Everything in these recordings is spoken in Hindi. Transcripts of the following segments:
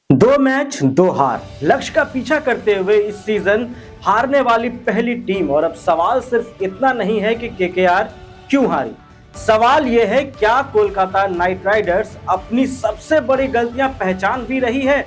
दो मैच दो हार, लक्ष्य का पीछा करते हुए इस सीजन हारने वाली पहली टीम। और अब सवाल सिर्फ इतना नहीं है कि केकेआर क्यों हारी, सवाल यह है क्या कोलकाता नाइट राइडर्स अपनी सबसे बड़ी गलतियां पहचान भी रही है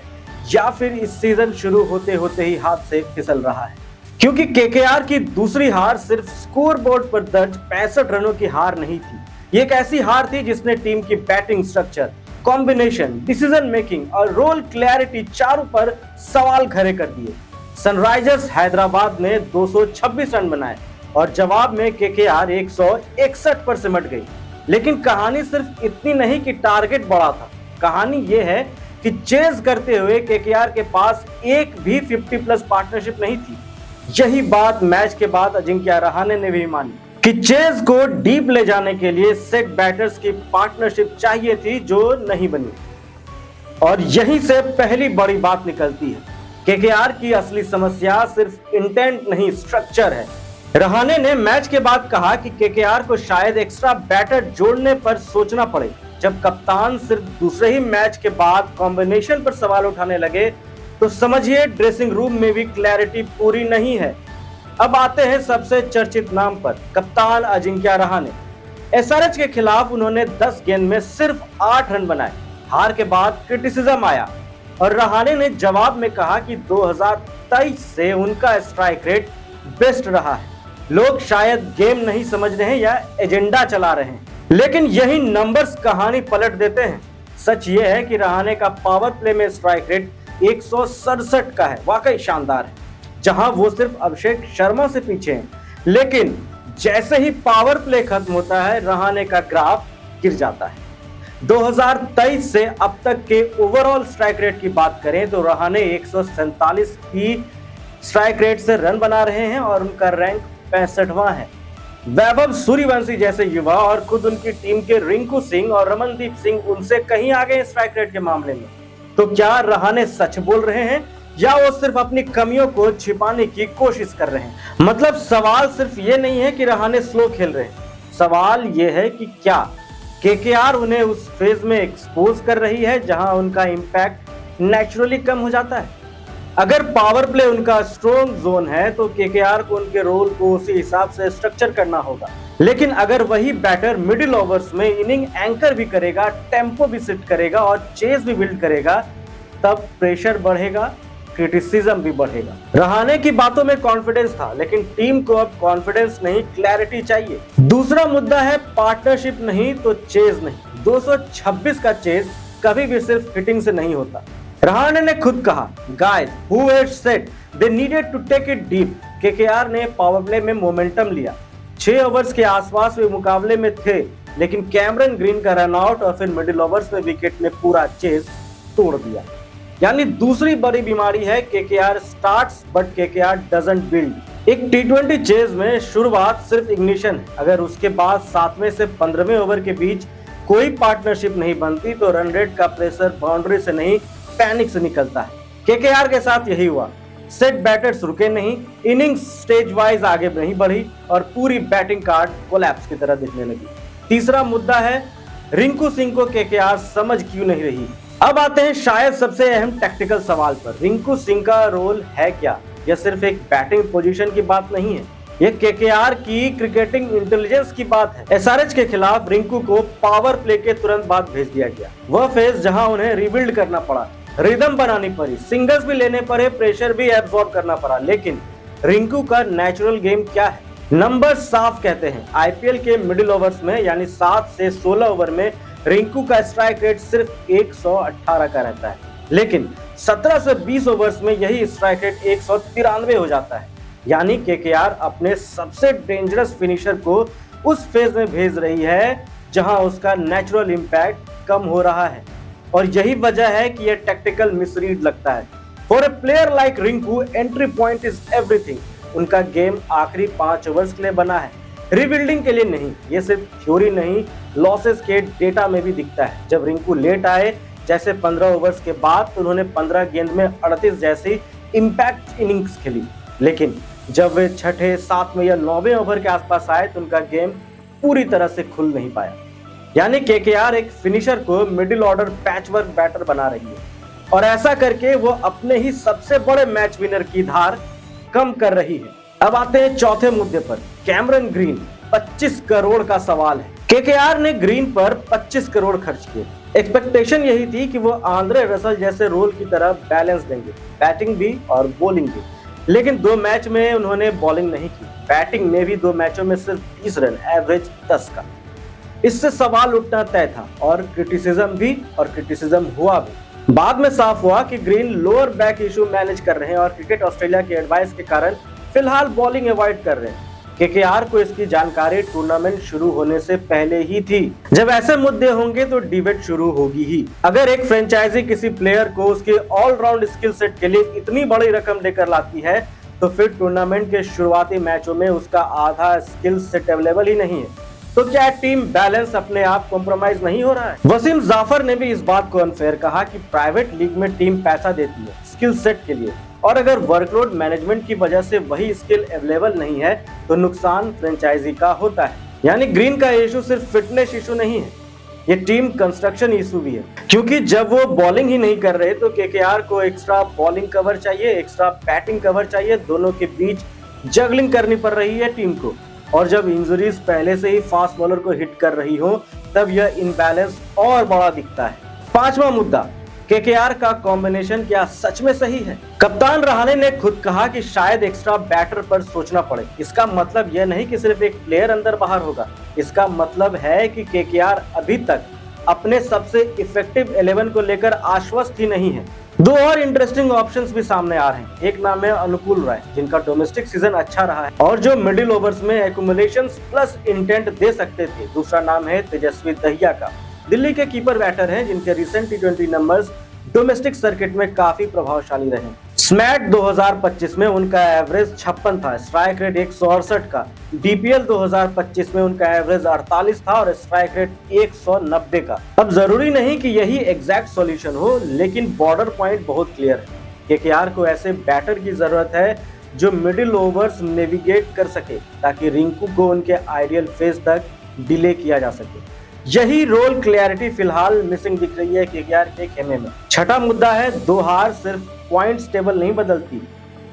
या फिर इस सीजन शुरू होते होते ही हाथ से फिसल रहा है। क्योंकि केकेआर की दूसरी हार सिर्फ स्कोर बोर्ड पर दर्ज 65 रनों की हार नहीं थी, ये एक ऐसी हार थी जिसने टीम की batting structure, combination, decision making और रोल क्लैरिटी चारों पर सवाल खड़े कर दिए। सनराइजर्स हैदराबाद ने 226 रन बनाए और जवाब में केकेआर 161 पर सिमट गई। लेकिन कहानी सिर्फ इतनी नहीं कि टारगेट बड़ा था, कहानी यह है कि चेज करते हुए केकेआर के पास एक भी 50+ पार्टनरशिप नहीं थी। यही बात मैच के बाद अजिंक्य रहाणे ने भी मानी कि चेज को डीप ले जाने के लिए सेट बैटर्स की पार्टनरशिप चाहिए थी, जो नहीं बनी। और यहीं से पहली बड़ी बात निकलती है, केकेआर की असली समस्या सिर्फ इंटेंट नहीं, स्ट्रक्चर है। रहाणे ने मैच के बाद कहा कि केकेआर को शायद एक्स्ट्रा बैटर जोड़ने पर सोचना पड़े। जब कप्तान सिर्फ दूसरे ही मैच के बाद कॉम्बिनेशन पर सवाल उठाने लगे तो समझिए ड्रेसिंग रूम में भी क्लैरिटी पूरी नहीं है। अब आते हैं सबसे चर्चित नाम पर, कप्तान अजिंक्य रहाणे। एसआरएच के खिलाफ उन्होंने 10 गेंद में सिर्फ 8 रन बनाए। हार के बाद क्रिटिसिज्म आया और रहाणे ने जवाब में कहा कि 2023 से उनका स्ट्राइक रेट बेस्ट रहा है। लोग शायद गेम नहीं समझ रहे हैं या एजेंडा चला रहे हैं, लेकिन यही नंबर्स कहानी पलट देते हैं। सच ये है कि रहाणे का पावर प्ले में स्ट्राइक रेट 167 का है, वाकई शानदार है, जहां वो सिर्फ अभिषेक शर्मा से पीछे हैं। लेकिन जैसे ही पावर प्ले खत्म होता है, रहाणे का ग्राफ गिर जाता है। 2023 से अब तक के ओवरऑल स्ट्राइक रेट की बात करें तो रहाणे 147 की स्ट्राइक रेट से रन बना रहे हैं और उनका रैंक 65वां है। वैभव सूर्यवंशी जैसे युवा और खुद उनकी टीम के रिंकू सिंह और रमनदीप सिंह उनसे कहीं आगे स्ट्राइक रेट के मामले में। तो क्या रहाणे सच बोल रहे हैं या वो सिर्फ अपनी कमियों को छिपाने की कोशिश कर रहे हैं? मतलब सवाल सिर्फ ये नहीं है कि रहाणे स्लो खेल रहे हैं, सवाल ये है कि क्या केकेआर उन्हें उस फेज में एक्सपोज कर रही है जहां उनका इंपैक्ट नेचुरली कम हो जाता है। अगर पावर प्ले उनका स्ट्रॉन्ग जोन है तो केकेआर को उनके रोल को उसी हिसाब से स्ट्रक्चर करना होगा। लेकिन अगर वही बैटर मिडिल ओवर्स में इनिंग एंकर भी करेगा, टेम्पो भी सेट करेगा और चेज भी बिल्ड करेगा, तब प्रेशर बढ़ेगा, क्रिटिसिज्म भी बढ़ेगा। रहाणे की बातों में कॉन्फिडेंस था, लेकिन टीम को अब कॉन्फिडेंस नहीं, क्लैरिटी चाहिए। दूसरा मुद्दा है पार्टनरशिप नहीं तो चेज नहीं। 226 का चेज कभी भी सिर्फ हिटिंग से नहीं होता। रहाणे ने खुद कहा, guys who had said they needed to take it deep. KKR ने पावर प्ले में मोमेंटम लिया, 6 ओवर्स के आसपास वे मुकाबले में थे, लेकिन कैमरन ग्रीन का रन आउट और फिर मिडिल ओवर्स में विकेट ने पूरा चेज तोड़ दिया। यानी दूसरी बड़ी बीमारी है KKR starts but KKR doesn't build. एक टी20 चेज में शुरुआत सिर्फ इग्निशन है, अगर उसके बाद 7वें से 15वें ओवर के बीच कोई पार्टनरशिप नहीं बनती तो रन रेट का प्रेशर बाउंड्री से नहीं, पैनिक से निकलता है। केकेआर के साथ यही हुआ, सेट बैटर्स रुके नहीं, इनिंग्स स्टेज वाइज आगे नहीं बढ़ी और पूरी बैटिंग कार्ड कोलैप्स की तरह दिखने लगी। तीसरा मुद्दा है रिंकू सिंह को केकेआर समझ क्यों नहीं रही। अब आते हैं शायद सबसे अहम टैक्टिकल सवाल पर, रिंकू सिंह का रोल है क्या? यह सिर्फ एक बैटिंग पोजीशन की बात नहीं है, यह केकेआर की क्रिकेटिंग इंटेलिजेंस की बात है। एसआरएच के खिलाफ रिंकू को पावर प्ले के तुरंत बाद भेज दिया गया, वह फेज जहां उन्हें रिबिल्ड करना पड़ा, रिदम बनानी पड़ी, सिंगल्स भी लेने पड़े, प्रेशर भी एब्सॉर्ब करना पड़ा। लेकिन रिंकू का नेचुरल गेम क्या है? नंबर साफ कहते हैं। आईपीएल के मिडिल ओवर्स में यानी 7 से 16 ओवर में रिंकू का स्ट्राइक रेट सिर्फ 118 का रहता है, लेकिन 17 से 20 ओवर्स में यही स्ट्राइक रेट 193 हो जाता है। यानी केकेआर अपने सबसे डेंजरस फिनिशर को उस फेज में भेज रही है जहां उसका नेचुरल इंपैक्ट कम हो रहा है। और यही वजह है कि यह टैक्टिकल मिसरीड लगता है। For a player like Rinku, entry point is everything. उनका गेम आखिरी 5 ओवर्स के लिए बना है, रिबिल्डिंग के लिए नहीं। ये सिर्फ थ्योरी नहीं, लॉसेस के डेटा में भी दिखता है। जब रिंकू लेट आए, जैसे 15 ओवर्स के बाद, तो उन्होंने 15 गेंद में 38 जैसी इंपैक्ट इनिंग्स खेली। लेकिन जब वे 6ठे, 7वें या 9वें ओवर के आसपास आए तो उनका गेम पूरी तरह से खुल नहीं पाया। यानी केकेआर एक फिनिशर को मिडिल ऑर्डर पैचवर्क बैटर बना रही है। और ऐसा करके वो अपने ही सबसे बड़े मैच विनर की धार कम कर रही है। अब आते हैं चौथे मुद्दे पर, कैमरन ग्रीन। 25 करोड़ का सवाल है। केकेआर ने ग्रीन पर 25 करोड़ खर्च किए। एक्सपेक्टेशन यही थी कि वो आंद्रे रसल जैसे रोल की तरह बैलेंस देंगे, बैटिंग भी और बॉलिंग भी। लेकिन 2 मैच में उन्होंने बॉलिंग नहीं की, बैटिंग में भी 2 मैचों में सिर्फ 30 रन, एवरेज 10 का। इससे सवाल उठना तय था और क्रिटिसिज्म हुआ भी। बाद में साफ हुआ कि green lower back issue manage कर रहे हैं और क्रिकेट ऑस्ट्रेलिया की एडवाइस के कारण फिलहाल बॉलिंग अवॉइड कर रहे हैं। केकेआर को इसकी जानकारी टूर्नामेंट शुरू होने से पहले ही थी। जब ऐसे मुद्दे होंगे तो डिबेट शुरू होगी ही। अगर एक फ्रेंचाइजी किसी प्लेयर को उसके ऑलराउंड स्किल सेट के लिए इतनी बड़ी रकम देकर लाती है तो फिर टूर्नामेंट के शुरुआती मैचों में उसका आधा स्किल सेट अवेलेबल ही नहीं है, तो क्या टीम बैलेंस अपने आप कॉम्प्रोमाइज नहीं हो रहा है? वसीम जाफर ने भी इस बात को अनफेयर कहा कि प्राइवेट लीग में टीम पैसा देती है स्किल सेट के लिए, और अगर वर्कलोड मैनेजमेंट की वजह से वही स्किल अवेलेबल नहीं है तो नुकसान फ्रेंचाइजी का होता है। यानी ग्रीन का इशू सिर्फ फिटनेस इशू नहीं है, ये टीम कंस्ट्रक्शन इशू भी है। क्योंकि जब वो बॉलिंग ही नहीं कर रहे तो केकेआर को एक्स्ट्रा बॉलिंग कवर चाहिए, एक्स्ट्रा बैटिंग कवर चाहिए, दोनों के बीच जगलिंग करनी पड़ रही है टीम को। और जब इंजरीज पहले से ही फास्ट बॉलर को हिट कर रही हो तब यह इनबैलेंस और बड़ा दिखता है। 5वां मुद्दा, केकेआर का कॉम्बिनेशन क्या सच में सही है? कप्तान रहाणे ने खुद कहा कि शायद एक्स्ट्रा बैटर पर सोचना पड़े। इसका मतलब यह नहीं कि सिर्फ एक प्लेयर अंदर बाहर होगा, इसका मतलब है कि केकेआर अभी तक अपने सबसे इफेक्टिव 11 को लेकर आश्वस्त ही नहीं है। 2 और इंटरेस्टिंग ऑप्शंस भी सामने आ रहे हैं। एक नाम है अनुकूल राय, जिनका डोमेस्टिक सीजन अच्छा रहा है और जो मिडिल ओवर्स में एक्यूमुलेशंस प्लस इंटेंट दे सकते थे। दूसरा नाम है तेजस्वी दहिया का, दिल्ली के कीपर बैटर हैं जिनके recent T20 numbers domestic circuit में काफी प्रभावशाली रहे। स्मैट 2025 में उनका एवरेज 56 था, स्ट्राइक रेट 168 का। DPL 2025 में उनका एवरेज 48 था और स्ट्राइक रेट 190 का। अब जरूरी नहीं कि यही एग्जैक्ट सॉल्यूशन हो, लेकिन बॉर्डर पॉइंट बहुत क्लियर है। केकेआर को ऐसे बैटर की जरूरत है जो मिडिल ओवर्स नेविगेट कर सके ताकि रिंकू को उनके आइडियल फेज तक डिले किया जा सके। यही रोल क्लैरिटी फिलहाल मिसिंग दिख रही है केकेआर के खेमे में। छठा मुद्दा है, 2 हार सिर्फ पॉइंट्स टेबल नहीं बदलती,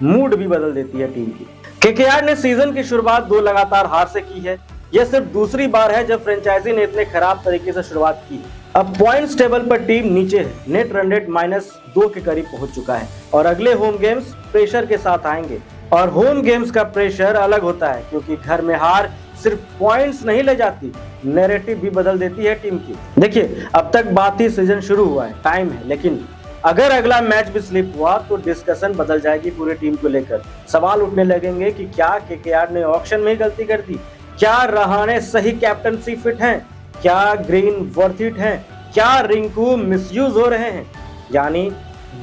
मूड भी बदल देती है टीम की। केकेआर ने सीजन की शुरुआत 2 लगातार हार से की है। यह सिर्फ दूसरी बार है जब फ्रेंचाइजी ने इतने खराब तरीके से शुरुआत की। अब पॉइंट्स टेबल पर टीम नीचे है, नेट रन रेट -2 के करीब पहुंच चुका है और अगले होम गेम्स प्रेशर के साथ आएंगे। और होम गेम्स का प्रेशर अलग होता है क्योंकि घर में हार सिर्फ पॉइंट्स नहीं ले जाती, नैरेटिव भी बदल देती है टीम की। देखिए, अब तक बात ही सीजन शुरू हुआ है, टाइम है, लेकिन अगर अगला मैच भी स्लिप हुआ तो डिस्कशन बदल जाएगी पूरी टीम को लेकर। सवाल उठने लगेंगे कि क्या केकेआर ने ऑक्शन में गलती कर दी, क्या रहाणे सही कैप्टनसी फिट हैं, क्या ग्रीन वर्थ इट हैं, क्या रिंकू मिसयूज हो रहे हैं। यानी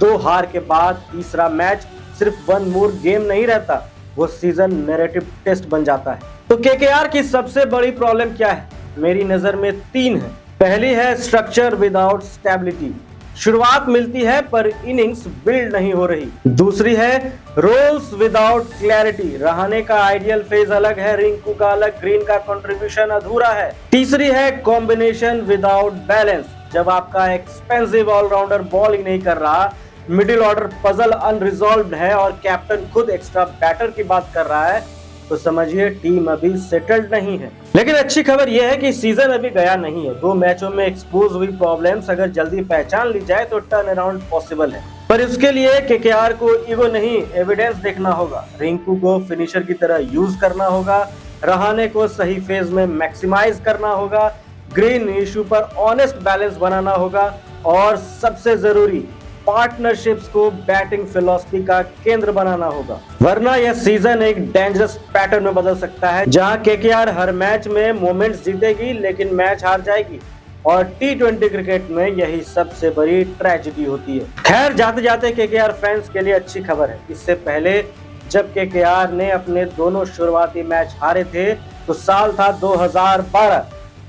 2 हार के बाद तीसरा मैच सिर्फ 1 मोर गेम नहीं रहता, वो सीजन नैरेटिव टेस्ट बन जाता है। तो केकेआर की सबसे बड़ी प्रॉब्लम क्या है? मेरी नजर में 3 है। पहली है स्ट्रक्चर विदाउट स्टेबिलिटी, शुरुआत मिलती है पर इनिंग्स बिल्ड नहीं हो रही। दूसरी है रोल्स विदाउट क्लैरिटी, रहाणे का आइडियल फेज अलग है, रिंकू का अलग, ग्रीन का कंट्रीब्यूशन अधूरा है। तीसरी है कॉम्बिनेशन विदाउट बैलेंस, जब आपका एक्सपेंसिव ऑलराउंडर बॉलिंग नहीं कर रहा, मिडिल ऑर्डर पजल अनरिजॉल्व्ड है और कैप्टन खुद एक्स्ट्रा बैटर की बात कर रहा है, तो समझिए टीम अभी सेटल्ड नहीं है। लेकिन अच्छी खबर यह है कि सीजन अभी गया नहीं है। 2 मैचों में एक्सपोज हुई प्रॉब्लम्स अगर जल्दी पहचान ली जाए तो टर्न अराउंड पॉसिबल है। पर इसके लिए केकेआर को ईगो नहीं, एविडेंस देखना होगा। रिंकू को फिनिशर की तरह यूज करना होगा, रहाणे को सही फेज में मैक्सिमाइज करना होगा, ग्रीन इशू पर ऑनेस्ट बैलेंस बनाना होगा और सबसे जरूरी पार्टनरशिप्स को बैटिंग फिलॉसफी का केंद्र बनाना होगा। वरना यह सीजन एक डेंजरस पैटर्न में बदल सकता है जहां केकेआर हर मैच में मोमेंट्स जीतेगी लेकिन मैच हार जाएगी और T20 क्रिकेट में यही सबसे बड़ी ट्रेजेडी होती है। खैर, जाते जाते केकेआर फैंस के लिए अच्छी खबर है। इससे पहले जब केकेआर ने अपने दोनों शुरुआती मैच हारे थे तो साल था 2012,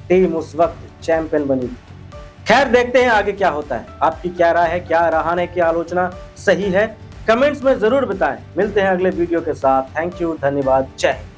टीम उस वक्त चैंपियन बनी थी। खैर, देखते हैं आगे क्या होता है। आपकी क्या राय है? क्या रहाणे की आलोचना सही है? कमेंट्स में जरूर बताएं। मिलते हैं अगले वीडियो के साथ। थैंक यू, धन्यवाद, जय हिंद।